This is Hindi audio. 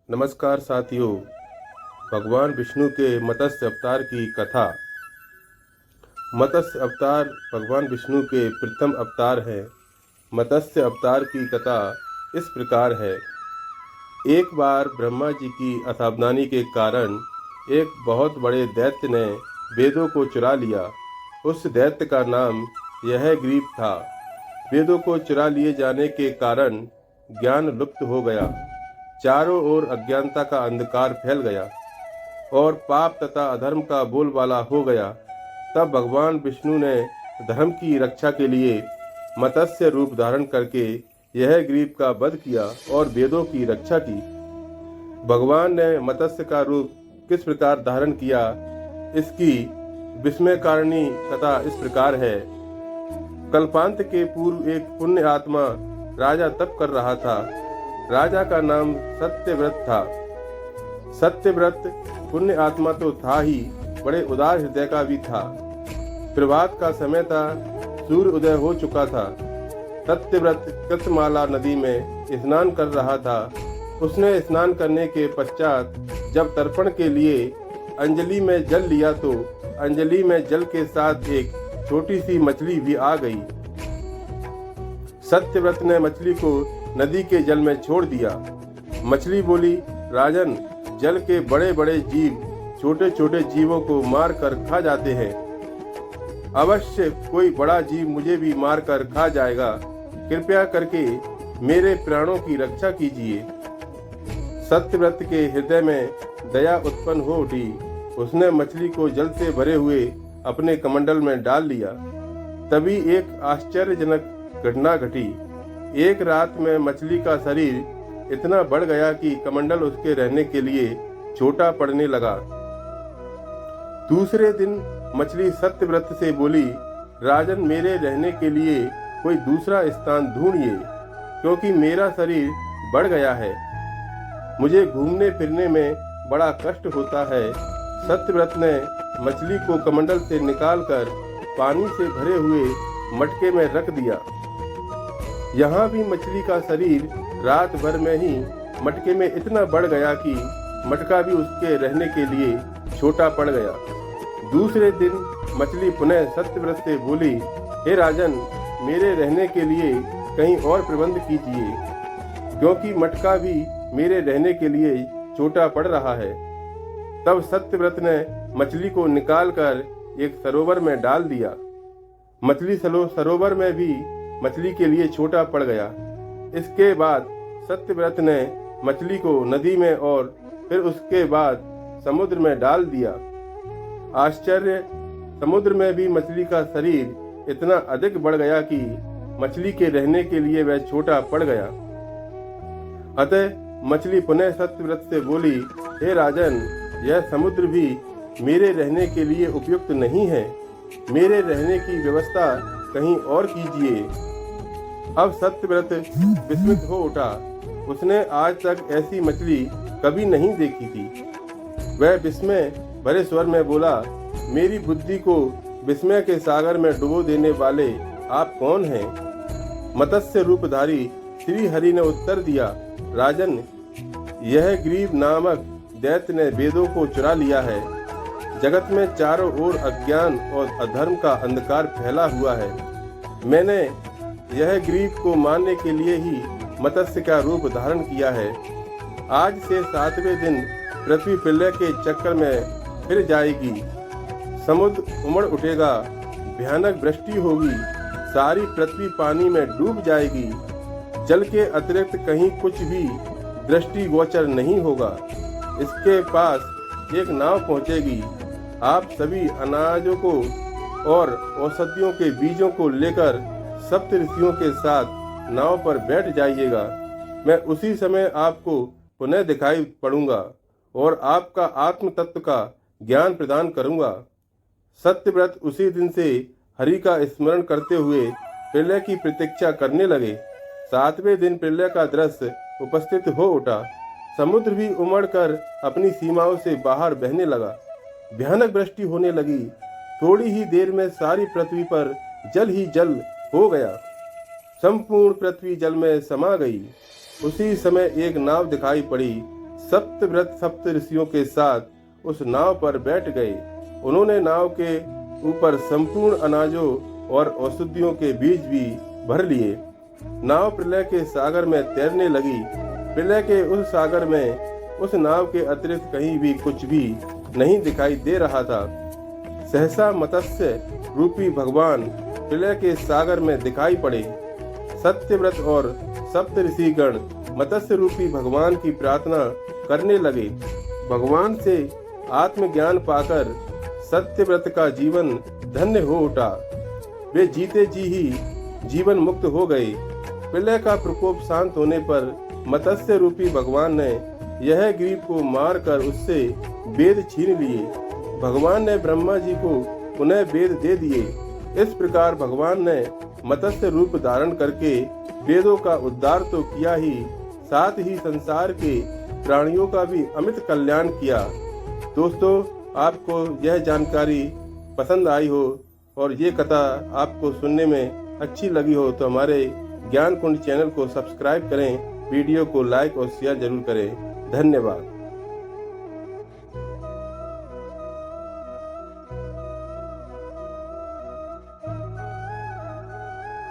नमस्कार साथियों। भगवान विष्णु के मत्स्य अवतार की कथा। मत्स्य अवतार भगवान विष्णु के प्रथम अवतार है। मत्स्य अवतार की कथा इस प्रकार है। एक बार ब्रह्मा जी की असावधानी के कारण एक बहुत बड़े दैत्य ने वेदों को चुरा लिया। उस दैत्य का नाम यह ग्रीव था। वेदों को चुरा लिए जाने के कारण ज्ञान लुप्त हो गया। चारों ओर अज्ञानता का अंधकार फैल गया और पाप तथा अधर्म का बोलबाला हो गया। तब भगवान विष्णु ने धर्म की रक्षा के लिए मत्स्य रूप धारण करके यह ग्रीव का वध किया और वेदों की रक्षा की। भगवान ने मत्स्य का रूप किस प्रकार धारण किया, इसकी विस्मयकारिणी कथा इस प्रकार है। कल्पांत के पूर्व एक पुण्य आत्मा राजा तप कर रहा था। राजा का नाम सत्यव्रत था। सत्यव्रत पुण्य आत्मा तो था ही, बड़े उदार हृदय का भी था। प्रभात का समय था, सूर्य उदय हो चुका था। सत्यव्रत कृतमाला नदी में स्नान कर रहा था। उसने स्नान करने के पश्चात जब तर्पण के लिए अंजलि में जल लिया तो अंजलि में जल के साथ एक छोटी सी मछली भी आ गई। सत्यव्रत ने मछली को नदी के जल में छोड़ दिया। मछली बोली, राजन, जल के बड़े बड़े जीव छोटे छोटे जीवों को मार कर खा जाते हैं। अवश्य कोई बड़ा जीव मुझे भी मार कर खा जाएगा। कृपया करके मेरे प्राणों की रक्षा कीजिए। सत्यव्रत के हृदय में दया उत्पन्न हो उठी। उसने मछली को जल से भरे हुए अपने कमंडल में डाल लिया। तभी एक आश्चर्यजनक घटना घटी। एक रात में मछली का शरीर इतना बढ़ गया कि कमंडल उसके रहने के लिए छोटा पड़ने लगा। दूसरे दिन मछली सत्यव्रत से बोली, राजन, मेरे रहने के लिए कोई दूसरा स्थान ढूंढिए, क्योंकि मेरा शरीर बढ़ गया है। मुझे घूमने फिरने में बड़ा कष्ट होता है। सत्यव्रत ने मछली को कमंडल से निकालकर पानी से भरे हुए मटके में रख दिया। यहाँ भी मछली का शरीर रात भर में ही मटके में इतना बढ़ गया कि मटका भी उसके रहने के लिए छोटा पड़ गया। दूसरे दिन मछली पुनः सत्यव्रत से बोली, हे राजन, मेरे रहने के लिए कहीं और प्रबंध कीजिए, क्योंकि मटका भी मेरे रहने के लिए छोटा पड़ रहा है। तब सत्यव्रत ने मछली को निकालकर एक सरोवर में डाल दिया। मछली सरोवर में भी मछली के लिए छोटा पड़ गया। इसके बाद सत्यव्रत ने मछली को नदी में और फिर उसके बाद समुद्र में डाल दिया। आश्चर्य, समुद्र में भी मछली का शरीर इतना अधिक बढ़ गया कि मछली के रहने के लिए वह छोटा पड़ गया। अतः मछली पुनः सत्यव्रत से बोली, हे राजन, यह समुद्र भी मेरे रहने के लिए उपयुक्त नहीं है। मेरे रहने की व्यवस्था कहीं और कीजिए। अब सत्यव्रत विस्मित हो उठा। उसने आज तक ऐसी मछली कभी नहीं देखी थी। वह विस्मय भरे स्वर में बोला, मेरी बुद्धि को विस्मय के सागर में डुबो देने वाले आप कौन हैं? मत्स्य रूपधारी श्री हरि ने उत्तर दिया, राजन, यह ग्रीव नामक दैत्य ने वेदों को चुरा लिया है। जगत में चारों ओर अज्ञान और अधर्म का अंधकार फैला हुआ है। मैंने यह ग्रीव को मारने के लिए ही मत्स्य का रूप धारण किया है। आज से 7वें दिन पृथ्वी प्रलय के चक्कर में फिर जाएगी। समुद्र उमड़ उठेगा, भयानक वृष्टि होगी, सारी पृथ्वी पानी में डूब जाएगी। जल के अतिरिक्त कहीं कुछ भी दृष्टिगोचर नहीं होगा। इसके पास एक नाव पहुंचेगी। आप सभी अनाजों को और औषधियों के बीजों को लेकर सप्त ऋषियों के साथ नाव पर बैठ जाइएगा। मैं उसी समय आपको पुनः दिखाई पड़ूंगा और आपका आत्म तत्व का ज्ञान प्रदान करूंगा। सत्यव्रत उसी दिन से हरि का स्मरण करते हुए प्रलय की प्रतीक्षा करने लगे। 7वें दिन प्रलय का दृश्य उपस्थित हो उठा। समुद्र भी उमड़कर अपनी सीमाओं से बाहर बहने लगा। भयानक वृष्टि होने लगी। थोड़ी ही देर में सारी पृथ्वी पर जल ही जल हो गया। संपूर्ण पृथ्वी जल में समा गई। उसी समय एक नाव दिखाई पड़ी। सप्तव्रत सप्त ऋषियों के साथ उस नाव पर बैठ गए। उन्होंने नाव के ऊपर संपूर्ण अनाजों और औषधियों के बीज भी भर लिए। नाव प्रलय के सागर में तैरने लगी। प्रलय के उस सागर में उस नाव के अतिरिक्त कहीं भी कुछ भी नहीं दिखाई दे रहा था। सहसा मत्स्य रूपी भगवान प्रलय के सागर में दिखाई पड़े। सत्यव्रत और सप्त ऋषिगण मत्स्य रूपी भगवान की प्रार्थना करने लगे। भगवान से आत्मज्ञान पाकर सत्यव्रत का जीवन धन्य हो उठा। वे जीते जी ही जीवन मुक्त हो गए। प्रलय का प्रकोप शांत होने पर मत्स्य रूपी भगवान ने यह ग्रीव को मार कर उससे वेद छीन लिए। भगवान ने ब्रह्मा जी को पुनः वेद दे दिए। इस प्रकार भगवान ने मत्स्य रूप धारण करके वेदों का उद्धार तो किया ही, साथ ही संसार के प्राणियों का भी अमित कल्याण किया। दोस्तों, आपको यह जानकारी पसंद आई हो और ये कथा आपको सुनने में अच्छी लगी हो तो हमारे ज्ञान कुंड चैनल को सब्सक्राइब करें, वीडियो को लाइक और शेयर जरूर करें। धन्यवाद।